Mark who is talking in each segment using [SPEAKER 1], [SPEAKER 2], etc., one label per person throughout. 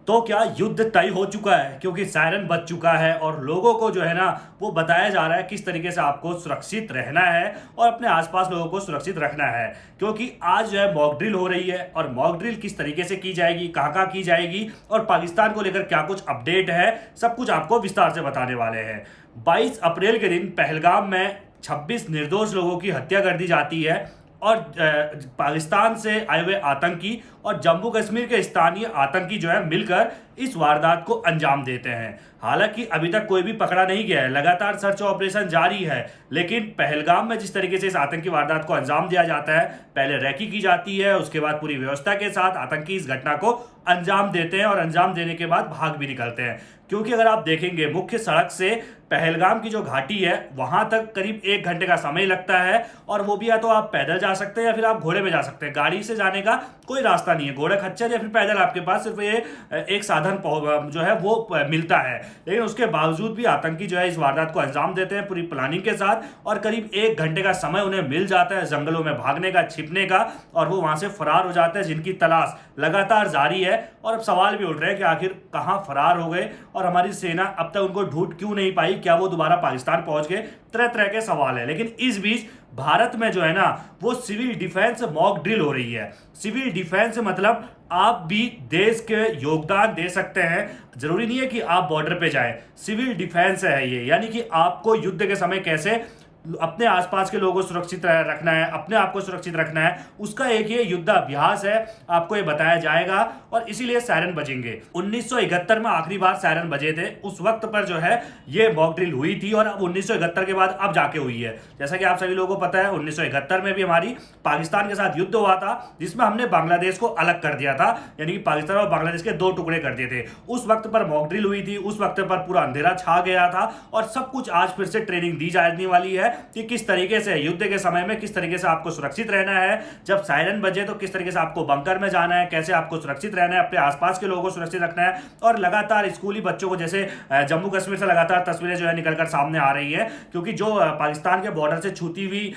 [SPEAKER 1] तो क्या युद्ध तय हो चुका है, क्योंकि सायरन बज चुका है और लोगों को जो है ना वो बताया जा रहा है किस तरीके से आपको सुरक्षित रहना है और अपने आसपास लोगों को सुरक्षित रखना है। क्योंकि आज जो है मॉक ड्रिल हो रही है और मॉक ड्रिल किस तरीके से की जाएगी, कहाँ कहाँ की जाएगी और पाकिस्तान को लेकर क्या कुछ अपडेट है, सब कुछ आपको विस्तार से बताने वाले हैं। 22 अप्रैल के दिन पहलगाम में 26 निर्दोष लोगों की हत्या कर दी जाती है और पाकिस्तान से आए हुए आतंकी और जम्मू कश्मीर के स्थानीय आतंकी जो है मिलकर इस वारदात को अंजाम देते हैं। हालांकि अभी तक कोई भी पकड़ा नहीं गया है, लगातार सर्च ऑपरेशन जारी है, लेकिन पहलगाम में जिस तरीके से इस आतंकी वारदात को अंजाम दिया जाता है, पहले रैकी की जाती है, उसके बाद पूरी व्यवस्था के साथ आतंकी इस घटना को अंजाम देते हैं और अंजाम देने के बाद भाग भी निकलते हैं। क्योंकि अगर आप देखेंगे मुख्य सड़क से पहलगाम की जो घाटी है वहां तक करीब 1 घंटे का समय लगता है और वो भी या तो आप पैदल जा सकते हैं या फिर आप घोड़े में जा सकते हैं। गाड़ी से जाने का कोई रास्ता नहीं है, घोड़ा खच्चर या फिर पैदल आपके पास सिर्फ ये एक साधन जो है वो मिलता है। लेकिन उसके बावजूद भी आतंकी जो है इस वारदात को अंजाम देते हैं पूरी प्लानिंग के साथ और करीब 1 घंटे का समय उन्हें मिल जाता है जंगलों में भागने का, छिपने का, और वो वहां से फरार हो जाते हैं, जिनकी तलाश लगातार जारी है। और अब सवाल भी उठ रहे हैं कि आखिर कहां फरार हो गए और हमारी सेना अब तक उनको ढूंढ क्यों नहीं पाई, क्या वो दोबारा पाकिस्तान पहुंच गए, तरह तरह के सवाल है। लेकिन इस बीच भारत में जो है ना वो सिविल डिफेंस मॉक ड्रिल हो रही है। सिविल डिफेंस मतलब आप भी देश के योगदान दे सकते हैं, जरूरी नहीं है कि आप बॉर्डर पे जाएं। सिविल डिफेंस है ये, यानी कि आपको युद्ध के समय कैसे अपने आसपास के लोगों को सुरक्षित रखना है, अपने आप को सुरक्षित रखना है, उसका एक ये युद्ध अभ्यास है, आपको ये बताया जाएगा। और इसीलिए सायरन बजेंगे। 1971 में आखिरी बार सायरन बजे थे, उस वक्त पर जो है ये मॉक ड्रिल हुई थी और अब 1971 के बाद अब जाके हुई है। जैसा कि आप सभी लोगों को पता है 1971 में भी हमारी पाकिस्तान के साथ युद्ध हुआ था, जिसमें हमने बांग्लादेश को अलग कर दिया था, यानी कि पाकिस्तान और बांग्लादेश के 2 टुकड़े कर दिए थे। उस वक्त पर मॉक ड्रिल हुई थी, उस वक्त पर पूरा अंधेरा छा गया था और सब कुछ आज फिर से ट्रेनिंग दी जाने वाली है कि किस तरीके से युद्ध के समय में किस तरीके से आपको सुरक्षित रहना है, जब सायरन बजे तो किस तरीके से आपको बंकर में जाना है, कैसे आपको सुरक्षित रहना है, अपने आसपास के लोगों को सुरक्षित रखना है। और लगातार स्कूली बच्चों को, जैसे जम्मू कश्मीर से लगातार तस्वीरें जो है निकलकर सामने आ रही है, क्योंकि जो पाकिस्तान के बॉर्डर से छूती हुई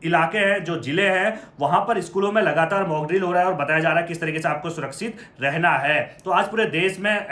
[SPEAKER 1] इलाके हैं, जो जिले हैं, वहां पर स्कूलों में लगातार मॉक ड्रिल हो रहा है और बताया जा रहा है किस तरीके से आपको सुरक्षित रहना है। तो आज पूरे देश में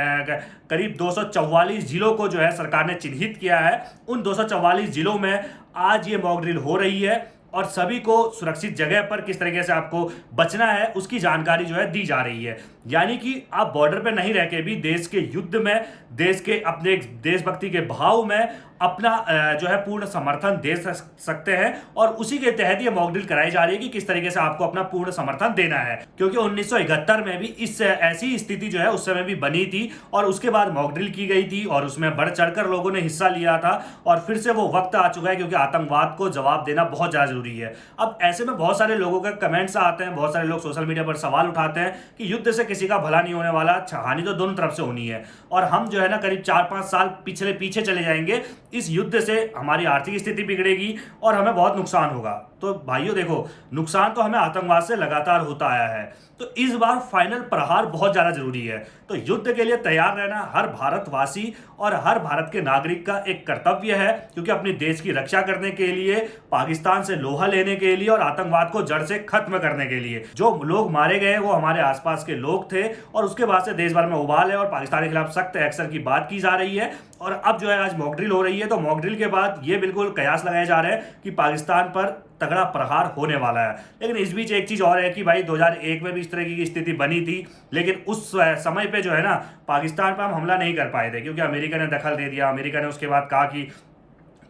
[SPEAKER 1] करीब 244 जिलों को जो है सरकार ने चिन्हित किया है। उन 244 जिलों में आज ये मॉक ड्रिल हो रही है और सभी को सुरक्षित जगह पर किस तरीके से आपको बचना है उसकी जानकारी जो है दी जा रही है। यानी कि आप बॉर्डर पे नहीं रह के भी देश के युद्ध में, देश के अपने देशभक्ति के भाव में अपना जो है पूर्ण समर्थन दे सकते हैं और उसी के तहत ये मॉक ड्रिल कराई जा रही है कि किस तरीके से आपको अपना पूर्ण समर्थन देना है। क्योंकि 1971 में भी इस ऐसी स्थिति जो है उस समय भी बनी थी और उसके बाद मॉक ड्रिल की गई थी और उसमें बढ़ चढ़कर लोगों ने हिस्सा लिया था और फिर से वो वक्त आ चुका है, क्योंकि आतंकवाद को जवाब देना बहुत ज्यादा जरूरी है। अब ऐसे में बहुत सारे लोगों के कमेंट्स आते हैं, बहुत सारे लोग सोशल मीडिया पर सवाल उठाते हैं कि युद्ध से किसी का भला नहीं होने वाला, हानि तो दोनों तरफ से होनी है। और हम जो है ना करीब 4-5 साल पीछे चले जाएंगे, इस युद्ध से हमारी आर्थिक स्थिति बिगड़ेगी और हमें बहुत नुकसान होगा। तो भाइयों देखो, नुकसान तो हमें आतंकवाद से लगातार होता आया है, तो इस बार फाइनल प्रहार बहुत ज्यादा जरूरी है। तो युद्ध के लिए तैयार रहना हर भारतवासी और हर भारत के नागरिक का एक कर्तव्य है, क्योंकि अपने देश की रक्षा करने के लिए, पाकिस्तान से लोहा लेने के लिए और आतंकवाद को जड़ से खत्म करने के लिए। जो लोग मारे गए वो हमारे आसपास के लोग थे और उसके बाद से देश भर में उबाल है और पाकिस्तान के खिलाफ सख्त एक्शन की बात की जा रही है। और अब जो है आज मॉक ड्रिल हो रही है, तो मॉक ड्रिल के बाद ये बिल्कुल कयास लगाए जा रहे हैं कि पाकिस्तान पर तगड़ा प्रहार होने वाला है। लेकिन इस बीच एक चीज और है कि भाई 2001 में भी इस तरह की स्थिति बनी थी, लेकिन उस समय पे जो है ना पाकिस्तान पर हम हमला नहीं कर पाए थे, क्योंकि अमेरिका ने दखल दे दिया। अमेरिका ने उसके बाद कहा कि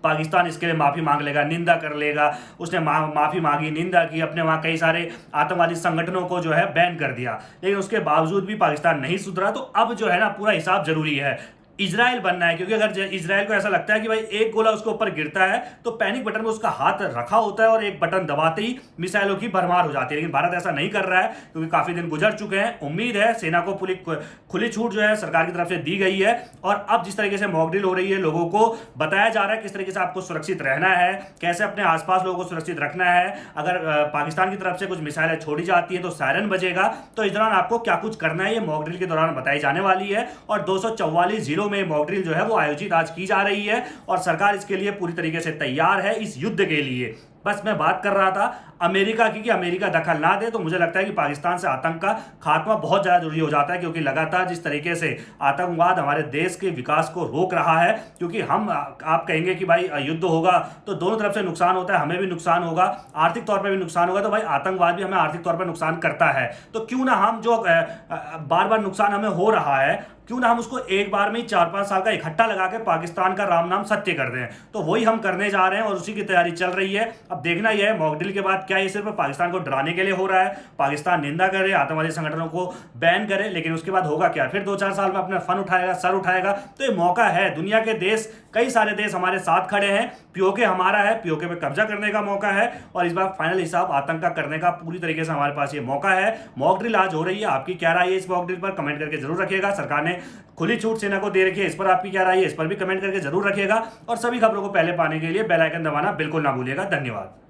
[SPEAKER 1] पाकिस्तान इसके लिए माफी मांग लेगा, निंदा कर लेगा। उसने माफी मांगी, निंदा की, अपने वहां कई सारे आतंकवादी संगठनों को जो है बैन कर दिया। लेकिन उसके बावजूद भी पाकिस्तान नहीं सुधरा। तो अब जो है ना पूरा हिसाब जरूरी है, इजराइल बनना है, क्योंकि अगर इजराइल को ऐसा लगता है कि भाई एक गोला उसके ऊपर गिरता है तो पैनिक बटन में उसका हाथ रखा होता है और एक बटन दबाते ही मिसाइलों की भरमार हो जाती है। लेकिन भारत ऐसा नहीं कर रहा है, क्योंकि काफी दिन गुजर चुके हैं। उम्मीद है सेना को पूरी खुली छूट जो है सरकार की तरफ से दी गई है और अब जिस तरीके से मॉक ड्रिल हो रही है, लोगों को बताया जा रहा है किस तरीके से आपको सुरक्षित रहना है, कैसे अपने आसपास लोगों को सुरक्षित रखना है। अगर पाकिस्तान की तरफ से कुछ मिसाइलें छोड़ी जाती है तो सायरन बजेगा, तो इस दौरान आपको क्या कुछ करना है ये मॉक ड्रिल के दौरान बताई जाने वाली है। और 244 जिलों में मॉक ड्रिल जो है वो आयोजित आज की जा रही है और सरकार इसके लिए पूरी तरीके से तैयार है, इस युद्ध के लिए। बस मैं बात कर रहा था अमेरिका की कि अमेरिका दखल ना दे, तो मुझे लगता है कि पाकिस्तान से आतंक का खात्मा बहुत ज़्यादा जरूरी हो जाता है, क्योंकि लगातार जिस तरीके से आतंकवाद हमारे देश के विकास को रोक रहा है, क्योंकि हम आप कहेंगे कि भाई युद्ध होगा तो दोनों तरफ से नुकसान होता है, हमें भी नुकसान होगा, आर्थिक तौर पर भी नुकसान होगा, तो भाई आतंकवाद भी हमें आर्थिक तौर पर नुकसान करता है। तो क्यों ना हम जो बार बार नुकसान हमें हो रहा है, क्यों ना हम उसको एक बार में ही 4-5 साल का इकट्ठा लगा के पाकिस्तान का राम नाम सत्य कर दें। तो वही हम करने जा रहे हैं और उसी की तैयारी चल रही है। अब देखना यह है मॉक ड्रिल के बाद क्या ये सिर्फ पाकिस्तान को डराने के लिए हो रहा है, पाकिस्तान निंदा करे, आतंकवादी संगठनों को बैन करे, लेकिन उसके बाद होगा क्या, फिर 2-4 साल में अपना फन उठाएगा, सर उठाएगा। तो ये मौका है, दुनिया के देश, कई सारे देश हमारे साथ खड़े हैं, पीओके हमारा है, पीओके पे कब्जा करने का मौका है, और इस बार फाइनल हिसाब आतंक का करने का पूरी तरीके से हमारे पास ये मौका है। मॉक ड्रिल आज हो रही है, आपकी क्या राय है इस मॉक ड्रिल पर, कमेंट करके जरूर रखिएगा। सरकार ने खुली छूट सेना को दे रखी है, इस पर आपकी क्या राय है, इस पर भी कमेंट करके जरूर रखिएगा। और सभी खबरों को पहले पाने के लिए बेल आइकन दबाना बिल्कुल ना भूलिएगा। धन्यवाद।